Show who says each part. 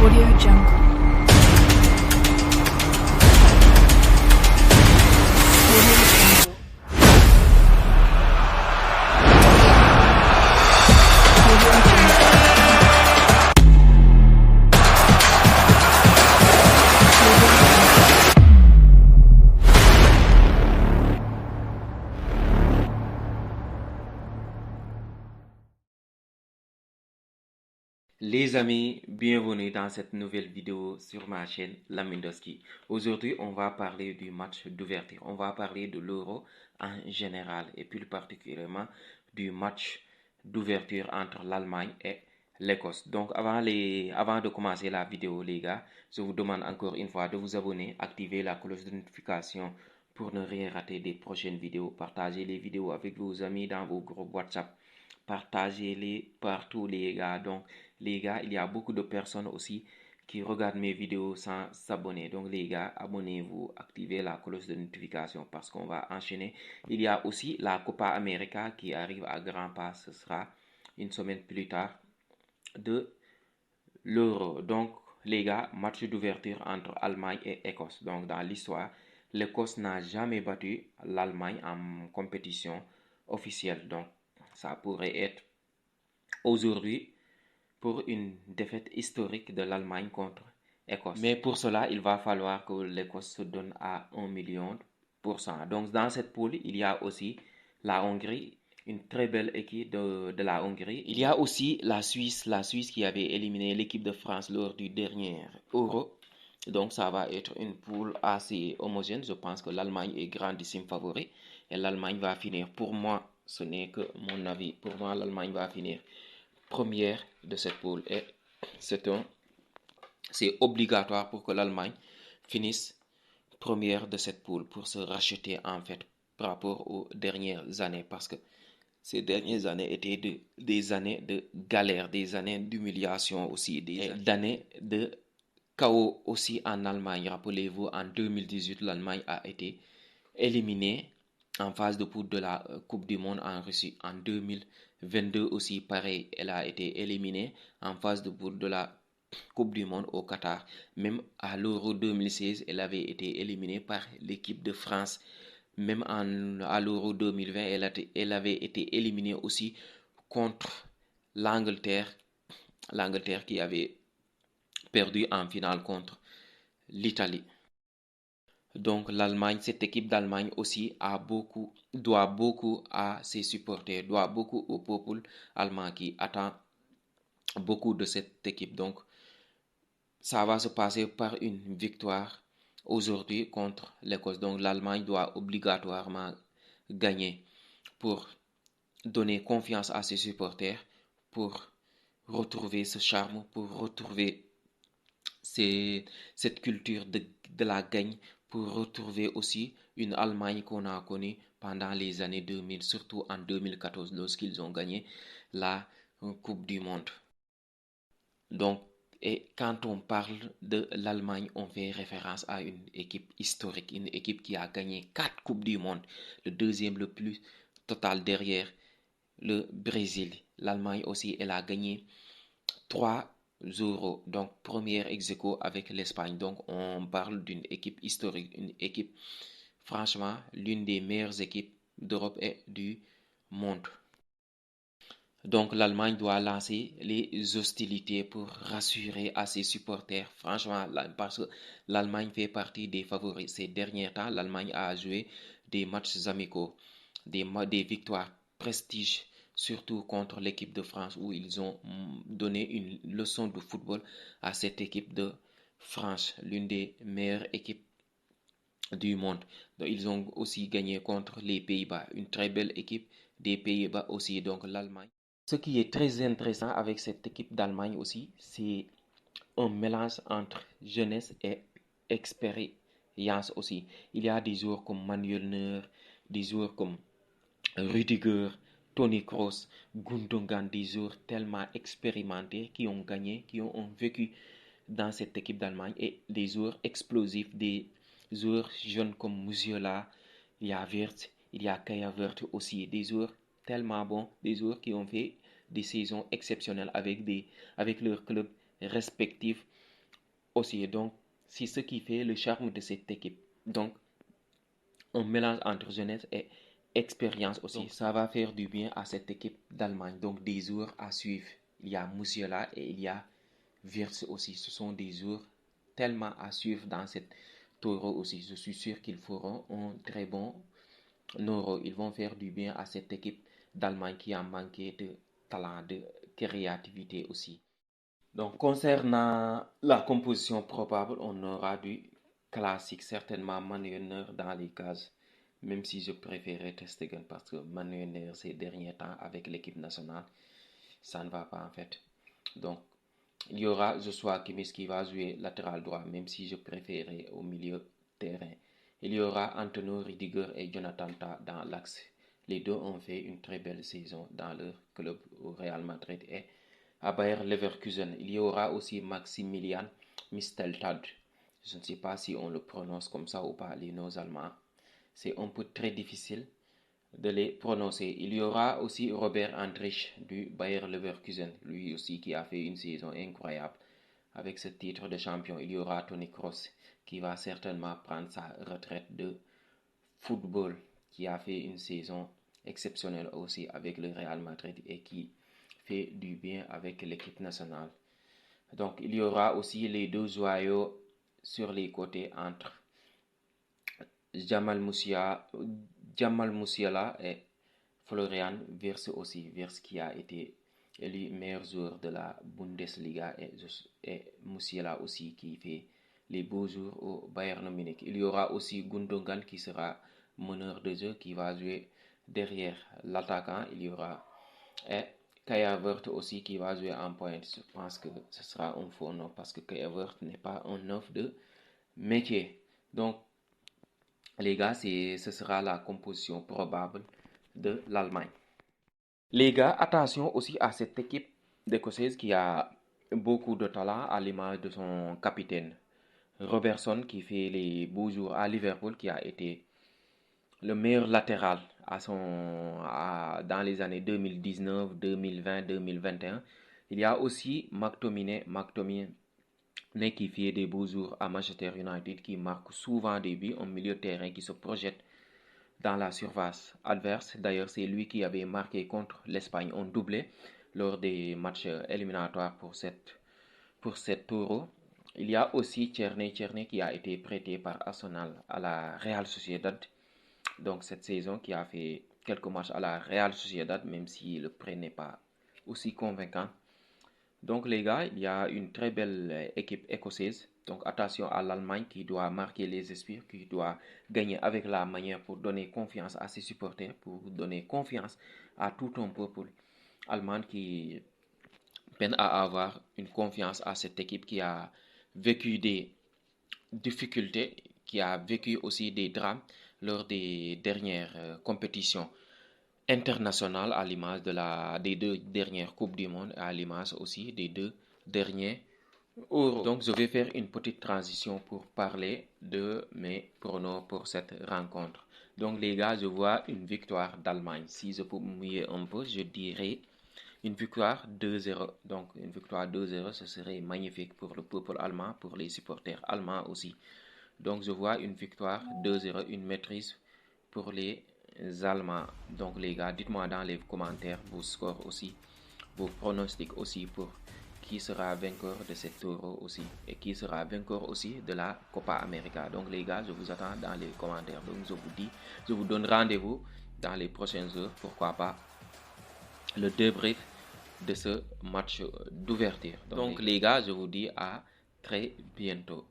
Speaker 1: Audio Jungle. Audio Jungle. Audio Jungle.
Speaker 2: Les amis, bienvenue dans cette nouvelle vidéo sur ma chaîne Lamindoski. Aujourd'hui, on va parler du match d'ouverture. On va parler de l'Euro en général et plus particulièrement du match d'ouverture entre l'Allemagne et l'Écosse. Donc, avant de commencer la vidéo, les gars, je vous demande encore une fois de vous abonner, activer la cloche de notification pour ne rien rater des prochaines vidéos. Partagez les vidéos avec vos amis dans vos groupes WhatsApp. Partagez-les partout, les gars. Donc, les gars, il y a beaucoup de personnes aussi qui regardent mes vidéos sans s'abonner. Donc, les gars, abonnez-vous, activez la cloche de notification parce qu'on va enchaîner. Il y a aussi la Copa América qui arrive à grands pas. Ce sera une semaine plus tard de l'Euro. Donc, les gars, match d'ouverture entre Allemagne et Écosse. Donc, dans l'histoire, l'Écosse n'a jamais battu l'Allemagne en compétition officielle. Donc, ça pourrait être aujourd'hui pour une défaite historique de l'Allemagne contre l'Écosse. Mais pour cela, il va falloir que l'Écosse se donne à 1 million %. Donc, dans cette poule, il y a aussi la Hongrie, une très belle équipe de la Hongrie. Il y a aussi la Suisse qui avait éliminé l'équipe de France lors du dernier Euro. Donc, ça va être une poule assez homogène. Je pense que l'Allemagne est grandissime favori et l'Allemagne va finir. Pour moi, ce n'est que mon avis. Pour moi, l'Allemagne va finir première de cette poule et c'est obligatoire pour que l'Allemagne finisse première de cette poule pour se racheter en fait par rapport aux dernières années parce que ces dernières années étaient des années de galère, des années d'humiliation aussi, des années de chaos aussi en Allemagne. Rappelez-vous, en 2018, l'Allemagne a été éliminée en phase de poule de la Coupe du Monde en Russie. En 2022 aussi, pareil, elle a été éliminée en phase de poule de la Coupe du Monde au Qatar. Même à l'Euro 2016, elle avait été éliminée par l'équipe de France. Même à l'Euro 2020, elle avait été éliminée aussi contre l'Angleterre. L'Angleterre qui avait perdu en finale contre l'Italie. Donc l'Allemagne, cette équipe d'Allemagne aussi doit beaucoup à ses supporters, doit beaucoup au peuple allemand qui attend beaucoup de cette équipe. Donc ça va se passer par une victoire aujourd'hui contre l'Écosse. Donc l'Allemagne doit obligatoirement gagner pour donner confiance à ses supporters, pour retrouver ce charme, pour retrouver cette culture de la gagne, pour retrouver aussi une Allemagne qu'on a connue pendant les années 2000, surtout en 2014 lorsqu'ils ont gagné la Coupe du Monde. Donc, et quand on parle de l'Allemagne, on fait référence à une équipe historique, une équipe qui a gagné 4 Coupes du Monde, le deuxième le plus total derrière le Brésil. L'Allemagne aussi, elle a gagné 3 Euro, donc première ex aequo avec l'Espagne. Donc on parle d'une équipe historique, une équipe franchement l'une des meilleures équipes d'Europe et du monde. Donc l'Allemagne doit lancer les hostilités pour rassurer à ses supporters. Franchement, parce que l'Allemagne fait partie des favoris. Ces derniers temps, l'Allemagne a joué des matchs amicaux, des victoires prestige, surtout contre l'équipe de France où ils ont donné une leçon de football à cette équipe de France, l'une des meilleures équipes du monde. Donc, ils ont aussi gagné contre les Pays-Bas, une très belle équipe des Pays-Bas aussi, donc l'Allemagne. Ce qui est très intéressant avec cette équipe d'Allemagne aussi, c'est un mélange entre jeunesse et expérience aussi. Il y a des joueurs comme Manuel Neuer, des joueurs comme Rüdiger, Toni Kroos, Gundogan, des joueurs tellement expérimentés qui ont gagné, qui ont vécu dans cette équipe d'Allemagne et des joueurs explosifs, des joueurs jeunes comme Musiala, il y a Wirtz, il y a Kaya Wirtz aussi, des joueurs tellement bons, des joueurs qui ont fait des saisons exceptionnelles avec leurs clubs respectifs aussi. Donc, c'est ce qui fait le charme de cette équipe. Donc, un mélange entre jeunesse et expérience aussi. Donc, ça va faire du bien à cette équipe d'Allemagne. Donc, des joueurs à suivre. Il y a Musiala et il y a Wirtz aussi. Ce sont des joueurs tellement à suivre dans cette Toro aussi. Je suis sûr qu'ils feront un très bon Euro. Ils vont faire du bien à cette équipe d'Allemagne qui a manqué de talent, de créativité aussi. Donc, concernant la composition probable, on aura du classique, certainement Manuel Neuer dans les cases, même si je préférais Ter Stegen parce que Manuel Neuer ces derniers temps avec l'équipe nationale, ça ne va pas en fait. Donc, il y aura Joshua Kimmich qui va jouer latéral droit, même si je préférais au milieu terrain. Il y aura Antonio Rüdiger et Jonathan Tah dans l'axe. Les deux ont fait une très belle saison dans leur club au Real Madrid et à Bayer Leverkusen. Il y aura aussi Maximilian Misteltad. Je ne sais pas si on le prononce comme ça ou pas, les noms allemands. C'est un peu très difficile de les prononcer. Il y aura aussi Robert Andrich du Bayer Leverkusen, lui aussi qui a fait une saison incroyable avec ce titre de champion. Il y aura Toni Kroos qui va certainement prendre sa retraite de football, qui a fait une saison exceptionnelle aussi avec le Real Madrid et qui fait du bien avec l'équipe nationale. Donc il y aura aussi les deux joyaux sur les côtés entre Jamal Musiala et Florian Wirtz aussi. Wirtz qui a été élu meilleur joueur de la Bundesliga et Musiala aussi qui fait les beaux jours au Bayern Munich. Il y aura aussi Gundogan qui sera meneur de jeu qui va jouer derrière l'attaquant. Il y aura et Kai Havertz aussi qui va jouer en pointe. Je pense que ce sera un faux nom parce que Kai Havertz n'est pas un neuf de métier. Donc, les gars, ce sera la composition probable de l'Allemagne. Les gars, attention aussi à cette équipe d'Écossaise qui a beaucoup de talent à l'image de son capitaine Robertson qui fait les beaux jours à Liverpool, qui a été le meilleur latéral dans les années 2019, 2020, 2021. Il y a aussi McTominay qui fait des beaux jours à Manchester United, qui marque souvent des buts, un milieu de terrain qui se projette dans la surface adverse. D'ailleurs, c'est lui qui avait marqué contre l'Espagne un doublé lors des matchs éliminatoires pour cette Euro. Il y a aussi Tierney qui a été prêté par Arsenal à la Real Sociedad. Donc cette saison qui a fait quelques matchs à la Real Sociedad, même si le prêt n'est pas aussi convaincant. Donc les gars, il y a une très belle équipe écossaise. Donc attention à l'Allemagne qui doit marquer les esprits, qui doit gagner avec la manière pour donner confiance à ses supporters, pour donner confiance à tout un peuple allemand qui peine à avoir une confiance à cette équipe qui a vécu des difficultés, qui a vécu aussi des drames lors des dernières compétitions internationales à l'image des deux dernières Coupes du Monde, à l'image aussi des deux derniers Euros. Donc je vais faire une petite transition pour parler de mes pronos pour cette rencontre. Donc les gars, je vois une victoire d'Allemagne. Si je peux mouiller un peu, je dirais une victoire 2-0. Donc une victoire 2-0, ce serait magnifique pour le peuple allemand, pour les supporters allemands aussi. Donc je vois une victoire 2-0, une maîtrise pour les Allemands. Donc les gars, dites-moi dans les commentaires vos scores aussi, vos pronostics aussi pour qui sera vainqueur de cet Euro aussi et qui sera vainqueur aussi de la Copa América. Donc les gars, je vous attends dans les commentaires. Donc je vous donne rendez-vous dans les prochaines heures, pourquoi pas le débrief de ce match d'ouverture. Donc les gars, je vous dis à très bientôt.